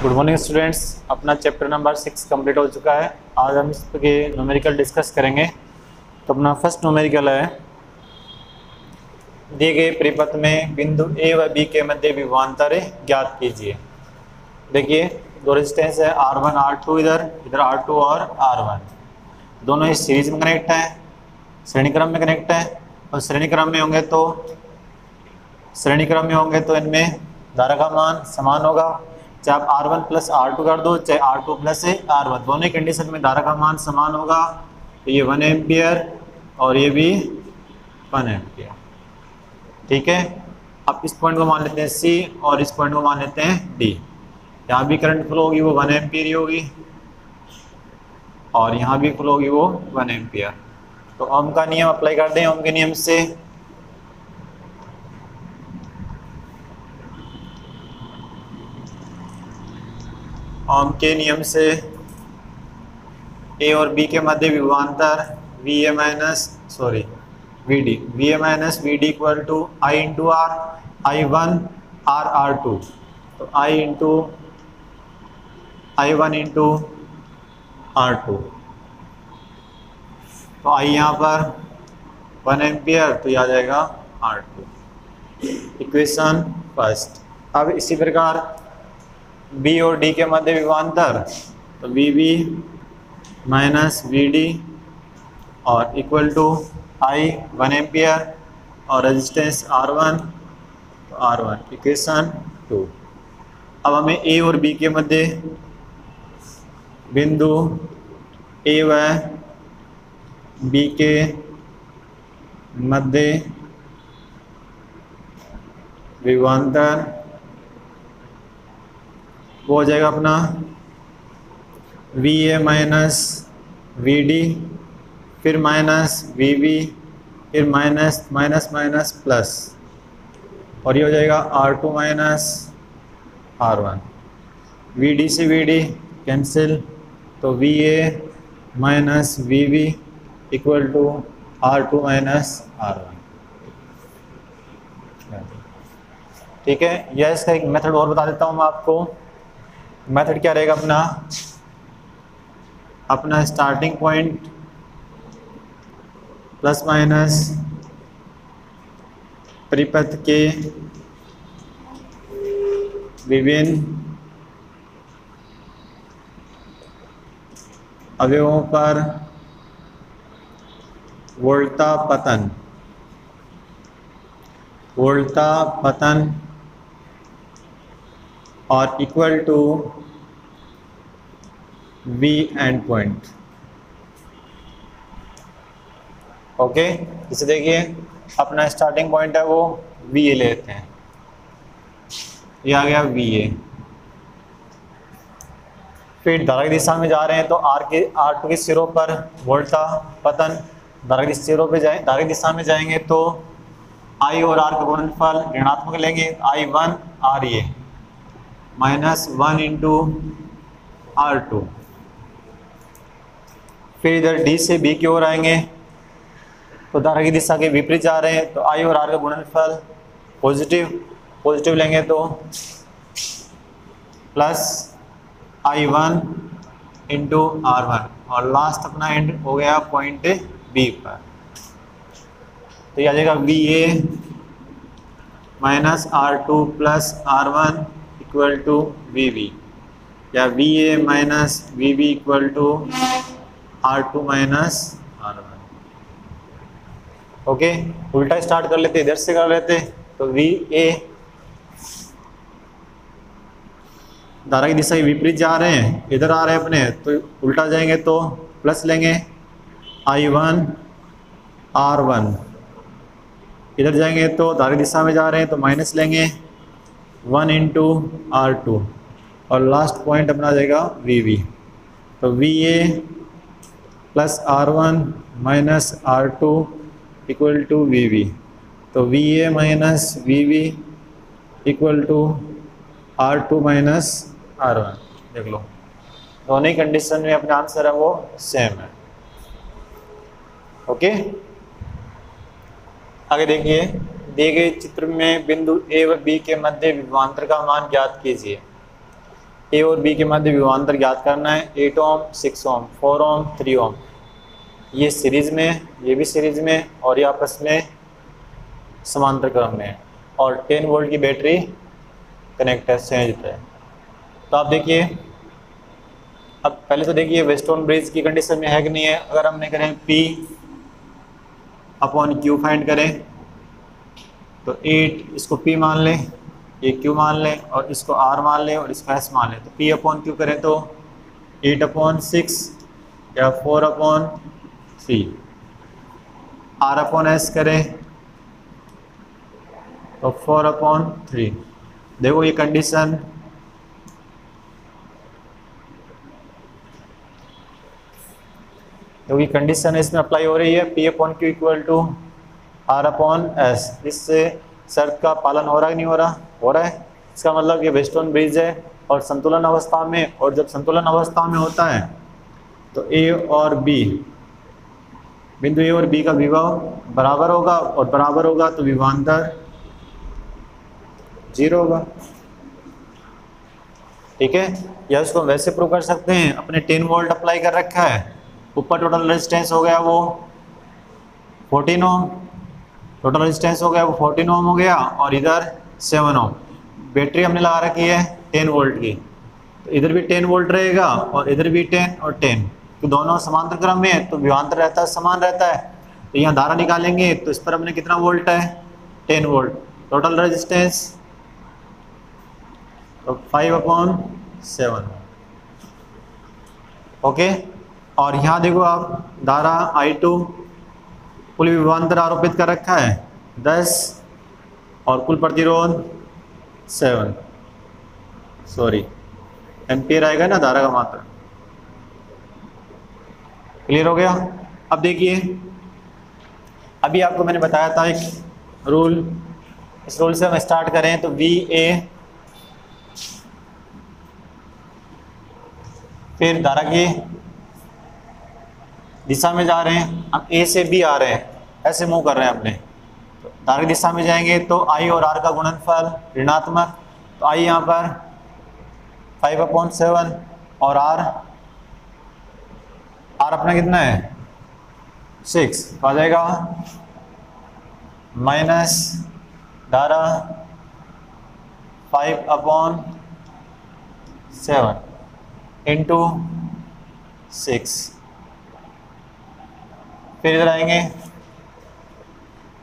Good morning students. अपना chapter number 6 complete हो चुका है। आज हम इस पे न्यूमेरिकल डिस्कस करेंगे। तो अपना फर्स्ट न्यूमेरिकल है, दिए गए परिपथ में बिंदु ए व बी के मध्य विभवांतर ज्ञात कीजिए। देखिए दो रेजिस्टेंस है R1 R2, इधर R2 और R1, दोनों इस सीरीज में कनेक्ट है, श्रेणी क्रम में कनेक्ट है। और श्रेणी क्रम में होंगे तो इनमें धारा का मान समान होगा। चाहे आप R1 प्लस R2 कर दो, चाहे R2 प्लस R1, दोनों कंडीशन में धारा का मान समान होगा। तो ये 1 एम्पियर और ये भी 1 एम्पियर। ठीक है, अब इस पॉइंट को मान लेते हैं C और इस पॉइंट को मान लेते हैं D। यहाँ भी करंट फ्लो होगी वो 1 एम्पियर ही होगी और यहाँ भी फ्लो होगी वो 1 एम्पियर। तो ओम का नियम अप्लाई कर दें। ओम के नियम से A और B के मध्य विभवांतर VA minus VD equal to I into R, I1 R R2। तो I1 इंटू R2, तो I यहाँ पर 1 एम्पियर, तो यह आ जाएगा R2। Equation first. अब इसी प्रकार B और D के मध्य विभवांतर, तो VB माइनस VD और इक्वल टू I 1 एम्पियर और रेजिस्टेंस R1, तो R1। इक्वेशन 2। अब हमें A और B के मध्य बिंदु A व B के मध्य विभवांतर वो हो जाएगा अपना VA माइनस VD, फिर माइनस VB, फिर माइनस माइनस माइनस प्लस, और ये हो जाएगा R2 माइनस R1। VD से VD कैंसिल, तो VA minus VB equal to R2 minus R1। ठीक है, यह इसका एक मेथड और बता देता हूँ मैं आपको। मेथड क्या रहेगा अपना स्टार्टिंग पॉइंट प्लस माइनस परिपथ के विभिन्न अवयवों पर वोल्टा पतन और equal to V end point. Okay, जैसे देखिए अपना स्टार्टिंग पॉइंट है वो VA लेते हैं, ये आ गया VA। फिर धारा की दिशा में जा रहे हैं तो R2 के सिरों पर वोल्टा पतन, धारा की दिशा में जाएंगे तो I और R का गुणनफल ऋणात्मक लेंगे, I1 RA minus 1 into R2। फिर इधर D से B की ओर आएंगे तो धारा की दिशा के विपरीत जा रहे हैं तो I और R का गुणनफल पॉजिटिव लेंगे तो प्लस I1 इंटू R1, और लास्ट अपना एंड हो गया पॉइंट B पर। तो यह आ जाएगा VA minus R2 plus R1 equal to VB, या VA minus VB equal to R2 minus R1। Okay, उल्टा स्टार्ट कर लेते, इधर से कर लेते। तो VA धारा की दिशा के विपरीत जा रहे हैं, इधर आ रहे हैं अपने, तो उल्टा जाएंगे तो प्लस लेंगे I1 R1, इधर जाएंगे तो धारा की दिशा में जा रहे हैं तो माइनस लेंगे 1 इंटू R2, और लास्ट पॉइंट अपना आ जाएगा VB। तो VA plus R1 minus R2 equal to VB, तो VA minus VB equal to R2 minus R1। देख लो दोनों ही कंडीशन में अपना आंसर है वो सेम है। ओके, आगे देखिए, दिए गए चित्र में बिंदु A व B के मध्य विभवांतर का मान ज्ञात कीजिए। ए और बी के मध्य विभवांतर ज्ञात करना है। 8 ओम, 6 ओम, 4 ओम, 3 ओम, ये सीरीज में, ये भी सीरीज में, और ये आपस में समांतर क्रम में है, और 10 वोल्ट की बैटरी कनेक्ट है, संयोजित है। तो आप देखिए, अब पहले तो देखिए वेस्टर्न ब्रिज की कंडीशन में है कि नहीं है। अगर हमने करें P अपॉन Q फाइंड करें, तो 8 इसको P मान लें, ये Q मान लें, और इसको R मान लें, और इसको S मान लें। तो P अपॉन Q करें तो 8 अपॉन 6 या 4 अपॉन 3। R अपॉन S करें तो 4 अपॉन 3। देखो ये कंडीशन क्योंकि कंडीशन इसमें अप्लाई हो रही है, P upon Q equal to R upon S। इससे शर्त का पालन हो रहा है, नहीं हो रहा? हो रहा है। इसका मतलब ये वेस्टर्न ब्रिज है और संतुलन अवस्था में, और जब संतुलन अवस्था में होता है तो A और B, बिंदु A और B का विभव बराबर होगा, और बराबर होगा तो विभवांतर 0 होगा। ठीक है, या इसको वैसे प्रूव कर सकते हैं, अपने 10 वोल्ट अप्लाई कर रखा है, ऊपर टोटल रेजिस्टेंस हो गया वो 14 ओम, टोटल रेजिस्टेंस हो गया वो 14 ओम हो गया, और इधर 7 ओम। बैटरी हमने लगा रखी है 10 वोल्ट की, तो इधर भी 10 वोल्ट रहेगा और इधर भी 10 और 10, तो दोनों समांतर क्रम में है, तो विभवांतर रहता है, समान रहता है। तो यहाँ धारा निकालेंगे तो इस पर हमने कितना वोल्ट है, 10 वोल्ट, टोटल रेजिस्टेंस तो 5/7। ओके, और यहाँ देखो आप धारा I2, कुल विभवांतर आरोपित कर रखा है 10, और कुल प्रतिरोध 7, सॉरी एम्पियर आएगा ना धारा का मात्रा। क्लियर हो गया? अब देखिए, अभी आपको मैंने बताया था एक रूल, इस रूल से हम स्टार्ट करें तो VA, फिर धारा की दिशा में जा रहे हैं, हम A से B आ रहे हैं, ऐसे मूव कर रहे हैं अपने, तो धारा की दिशा में जाएंगे तो I और R का गुणनफल ऋणात्मक, तो I यहाँ पर 5/7, और R अपना कितना है 6, तो आ जाएगा माइनस धारा 5/7 इंटू 6। फिर इधर आएंगे,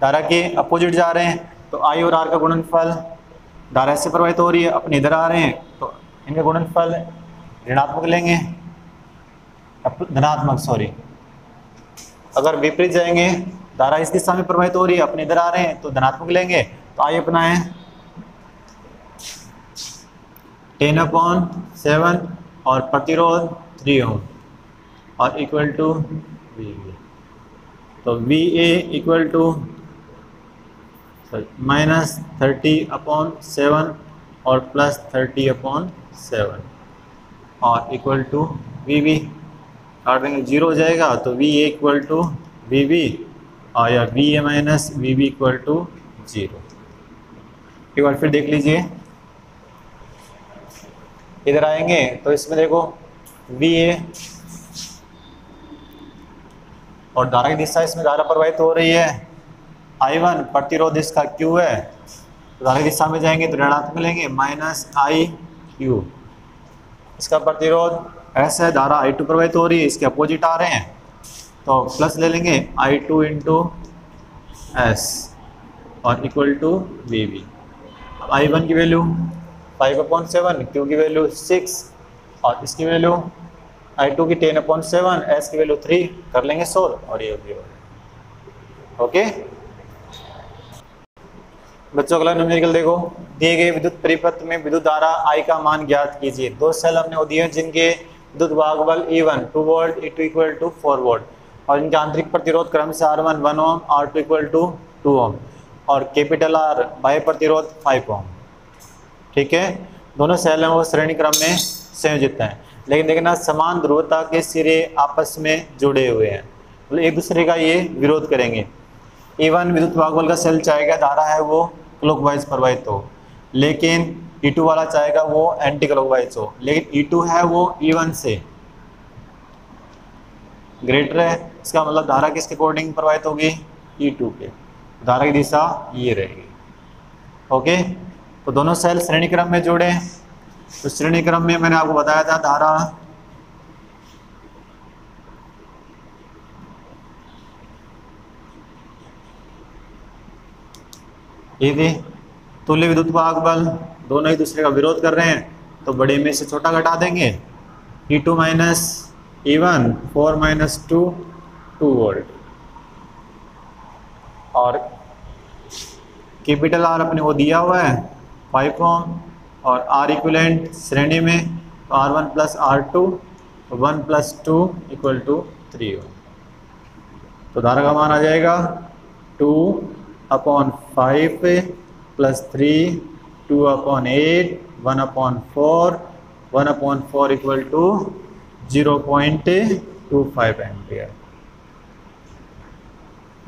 धारा के अपोजिट जा रहे हैं, तो I और R का गुणनफल, धारा से प्रवाहित हो रही है, अपने इधर आ रहे हैं, तो इनका गुणनफल ऋणात्मक लेंगे, धनात्मक सॉरी। अगर विपरीत जाएंगे, धारा इस दिशा में प्रवाहित हो रही है, अपने इधर आ रहे हैं, तो धनात्मक लेंगे, तो I अपना है 10/7 और प्रतिरोध 3 ओम, और इक्वल टू VA। तो VA इक्वल टू -30/7 और +30/7, और इक्वल टू VB। काट देंगे, 0 हो जाएगा, तो VA इक्वल टू VB, और या VA minus VB equal to 0। एक बार फिर देख लीजिए, इधर आएंगे तो इसमें देखो VA और धारा की दिशा, इसमें धारा प्रवाहित हो रही है I1, प्रतिरोध इसका Q है, तो धारा की दिशा में जाएंगे तो ऋणात्मक लेंगे -IQ। इसका प्रतिरोध ऐसा है, धारा I2 प्रवाहित हो रही है, इसके अपोजिट आ रहे हैं, तो प्लस ले लेंगे I2 इंटू S, और इक्वल टू VB। अब I1 की वैल्यू 5/7, Q की वैल्यू 6, और इसकी वैल्यू I2 की 10/7, S की वैल्यू 3, कर लेंगे सोल्व, और ये होगी। ओके बच्चों, अगला न्यूमेरिकल देखो, दिए गए विद्युत परिपथ में विद्युत धारा I का मान ज्ञात कीजिए। दो सेल हमने वो दिए हैं जिनके विद्युत भागबल E1 2 volt, E2 equal to 4 volt, और इनका आंतरिक प्रतिरोध क्रम से R1 1 Om, R2 equal to 2 ओम, और कैपिटल R बाह्य प्रतिरोध 5 ओम। ठीक है, दोनों सेल हैं वो श्रेणी क्रम में संयोजित हैं, लेकिन देखना समान ध्रुवता के सिरे आपस में जुड़े हुए हैं, मतलब एक दूसरे का ये विरोध करेंगे। E1 विद्युत भागबल का सेल चाहेगा धारा है वो क्लॉकवाइज प्रवाहित हो, लेकिन E2 वाला चाहेगा वो एंटी क्लॉकवाइज हो, लेकिन E2 है वो E1 से ग्रेटर है, इसका मतलब धारा किसके अकॉर्डिंग प्रवाहित होगी, E2 के। धारा की दिशा ये रहेगी। ओके, तो दोनों सेल श्रेणी क्रम में जोड़े। तो श्रेणी क्रम में मैंने आपको बताया था धारा ये थी, तुल्य विद्युत वाहक बल, दोनों एक दूसरे का विरोध कर रहे हैं तो बड़े में से छोटा घटा देंगे, E2 minus E1 4 minus 2 2 volt, और कैपिटल R अपने को दिया हुआ है 5 ओम, और R इक्विवेलेंट श्रेणी में तो R1 plus R2 1 plus 2 equal to 3 ohm. तो धारा का मान आ जाएगा 2/5 प्लस 3 2/8 1/4 1/4 इक्वल टू 0.25 एम्पियर।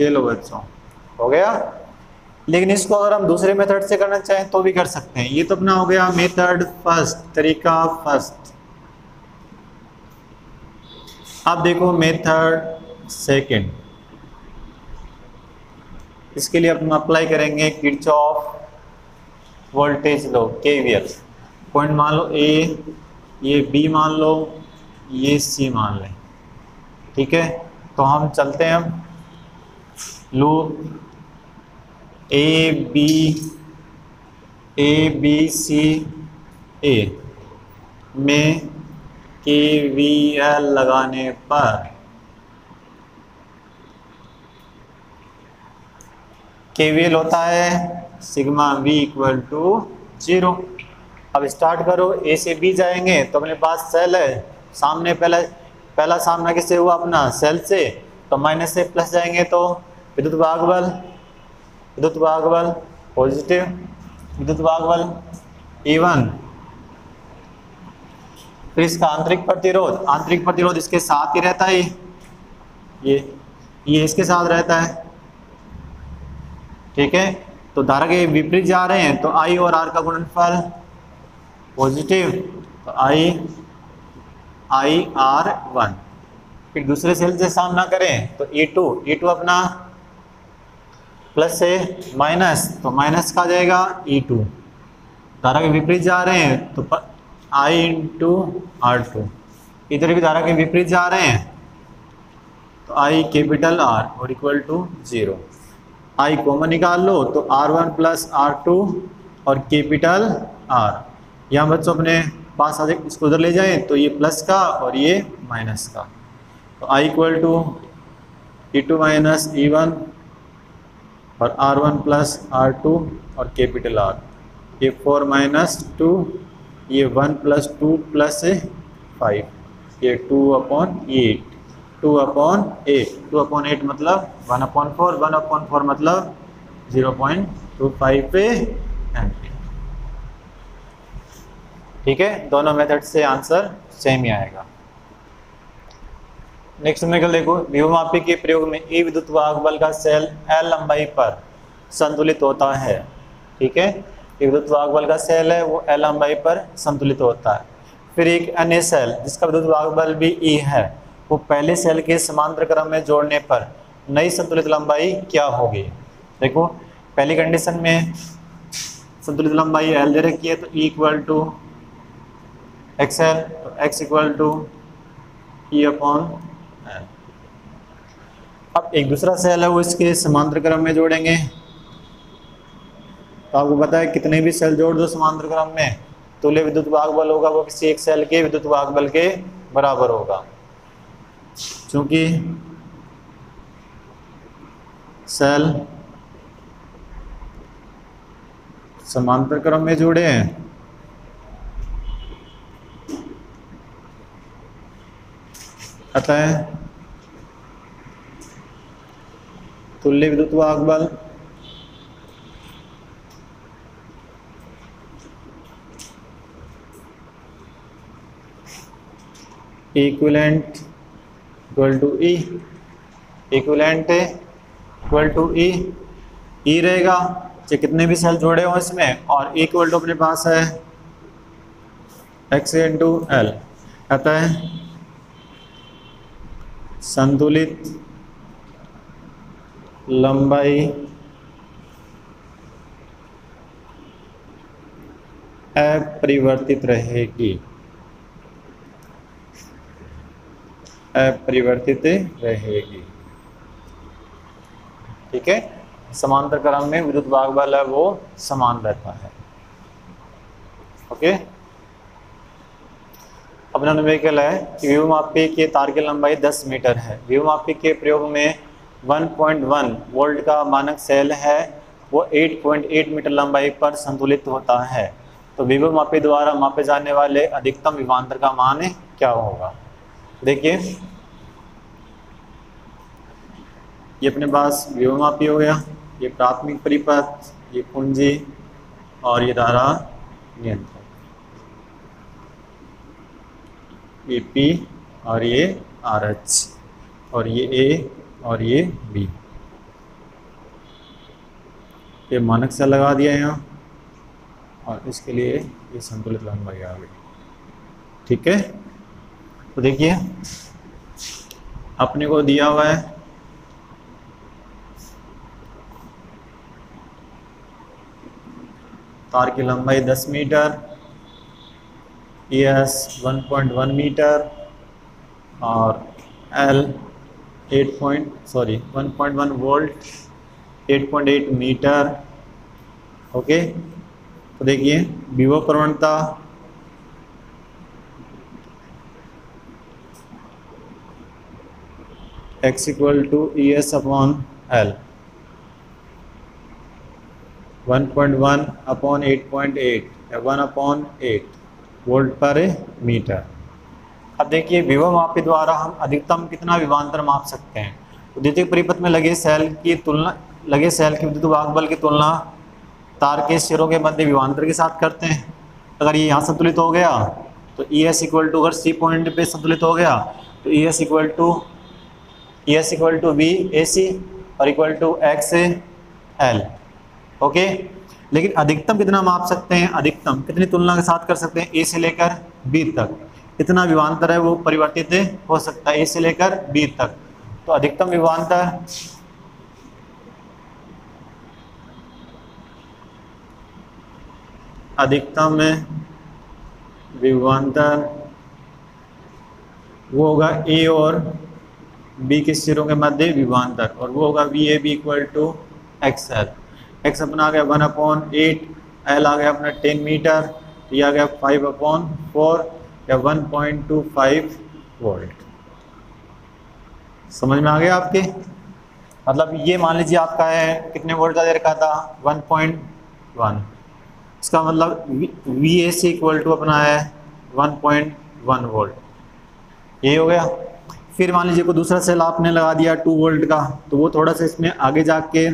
ये लो बच्चों, हो गया। लेकिन इसको अगर हम दूसरे मेथड से करना चाहें तो भी कर सकते हैं। ये तो अपना हो गया मेथड फर्स्ट, तरीका फर्स्ट। अब देखो मेथड सेकंड, इसके लिए अपन अप्लाई करेंगे Kirchhoff voltage law KVL. Point मान लो ए, ये बी मान लो, ये सी मान लें, ठीक है। तो हम चलते हैं, हम लूप ए बी सी ए में केवीएल लगाने पर केवीएल होता है सिग्मा वी इक्वल टू 0। अब स्टार्ट करो, ए से बी जाएंगे तो अपने पास सेल है, सामने पहला सामना किससे हुआ, अपना सेल से, तो माइनस से प्लस जाएंगे तो विद्युत वाहक बल पॉजिटिव, विद्युत वाहक बल E1। फिर इसका आंतरिक प्रतिरोध इसके साथ ही रहता है, ये इसके साथ रहता है, ठीक है। तो धारा के विपरीत जा रहे हैं तो I और R का गुणनफल पॉजिटिव, तो IR1। फिर दूसरे सेल से सामना करें तो E2 अपना प्लस से माइनस, तो माइनस का जाएगा E2। धारा के विपरीत जा रहे हैं तो I इंटू R2, इधर भी धारा के विपरीत जा रहे हैं तो I कैपिटल R और इक्वल टू 0। I कॉमन निकाल लो तो R1 प्लस R2 और कैपिटल R। यहाँ बच्चों अपने पास आ जाए, इसको उधर ले जाएं तो ये प्लस का और ये माइनस का, तो I equal to E2 minus E1 और R1 प्लस R2 और कैपिटल R, ये 4 माइनस 2, ये 1 प्लस 2 प्लस 5, ये 2/8 2/8 मतलब 1/4 1/4 मतलब 0.25 एम्पीयर। ठीक है, दोनों मेथड से आंसर सेम ही आएगा। नेक्स्ट में देखो, विभवमापी के प्रयोग में E विद्युत वाहक बल का सेल L लंबाई पर संतुलित होता है। ठीक है, E विद्युत वाहक बल का सेल है वो L लंबाई पर संतुलित होता है। फिर एक अन्य सेल जिसका विद्युत वाहक बल भी E है, वो पहले सेल के समांतर क्रम में जोड़ने पर नई संतुलित लंबाई क्या होगी। देखो, पहली कंडीशन में संतुलित लंबाई L दे रखी है तो E इक्वल टू XL, तो X इक्वल टू E/L। अब एक दूसरा सेल है वो इसके समांतर क्रम में जोड़ेंगे, तो आपको पता है कितने भी सेल जोड़ दो समांतर क्रम में, तुल्य विद्युत वाहक बल होगा वो किसी एक सेल के विद्युत वाहक बल के बराबर होगा। चूंकि सेल समांतर क्रम में जुड़े हैं अतः तुल्य विद्युत वाहक बल equivalent equal to E, equivalent equal to E रहेगा। चाहे कितने भी सेल जोड़े हो इसमें, और एक वोल्ट अपने पास है x इंटू एल, कहता है संतुलित लंबाई अपरिवर्तित रहेगी, अपरिवर्तित रहेगी। ठीक है, समांतर क्रम में विद्युत भाग बल है वो समान रहता है। ओके, अपना न्यूमेरिकल है कि विभवमापी के तार की लंबाई 10 मीटर है। विभवमापी के प्रयोग में 1.1 वोल्ट का मानक सेल है, वो 8.8 मीटर लंबाई पर संतुलित होता है। तो विभवमापी द्वारा मापे जाने वाले अधिकतम विभवांतर का मान क्या होगा? देखिए, ये अपने पास विभवमापी हो गया, ये प्राथमिक परिपथ, ये कुंजी और ये धारा नियंत्रक, ये P और ये RH और ये A और ये B। ये मानक से लगा दिया यहाँ और इसके लिए ये संतुलित लंबाई आ गई। ठीक है, तो देखिए अपने को दिया हुआ है तार की लंबाई 10 मीटर, ES 1.1 मीटर और L 1.1 वोल्ट, 8.8 मीटर। ओके, तो देखिए विभव प्रवणता x equal to ES upon L, 1.1 upon 8.8 या 1/8 वोल्ट पर मीटर। अब देखिए विभवमापी द्वारा हम अधिकतम कितना विभवांतर माप सकते हैं। तो द्वितीयक परिपथ में लगे सेल की विद्युत वाहक बल की तुलना तार के सिरों के मध्य विभवांतर के साथ करते हैं। अगर ये यहाँ संतुलित हो गया तो ES इक्वल टू, अगर C पॉइंट पे संतुलित हो गया तो ES equal to V AC और equal to X L। Okay, लेकिन अधिकतम कितना माप सकते हैं? अधिकतम कितनी तुलना के साथ कर सकते हैं? A से लेकर B तक इतना विभवांतर है वो परिवर्तित हो सकता है, A से लेकर B तक। तो अधिकतम विभवांतर वो होगा A और B के सिरों के मध्य विभवांतर, और वो होगा VAB equal to XL। X अपना आ गया 1/8, L आ गया अपना 10 मीटर, तो ये आ गया 5/4 या 1.25 वोल्ट। समझ में आ गया आपके? मतलब ये मान लीजिए आपका है कितने वोल्ट का दे रखा था? 1.1। इसका मतलब VAC इक्वल टू अपना है 1.1 वोल्ट, ये हो गया। फिर मान लीजिए कोई दूसरा सेल आपने लगा दिया 2 वोल्ट का, तो वो थोड़ा सा इसमें आगे जाके,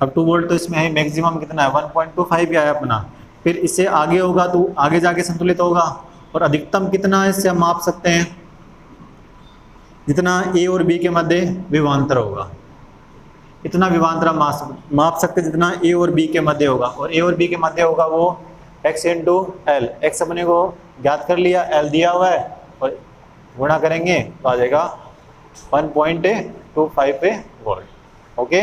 अब 2 वोल्ट तो इसमें है, मैक्सिमम कितना है 1.25 ही आया अपना। फिर इससे आगे होगा तो आगे जाके संतुलित होगा, और अधिकतम कितना है इससे हम माप सकते हैं? जितना A और B के मध्य विभवांतर होगा, इतना विभवांतर हम माप सकते हैं जितना A और B के मध्य होगा, और A और B के मध्य होगा वो x इंटू एल। एक्स अपने को ज्ञात कर लिया, L दिया हुआ है, और गुणा करेंगे तो आ जाएगा 1.25 वोल्ट। ओके।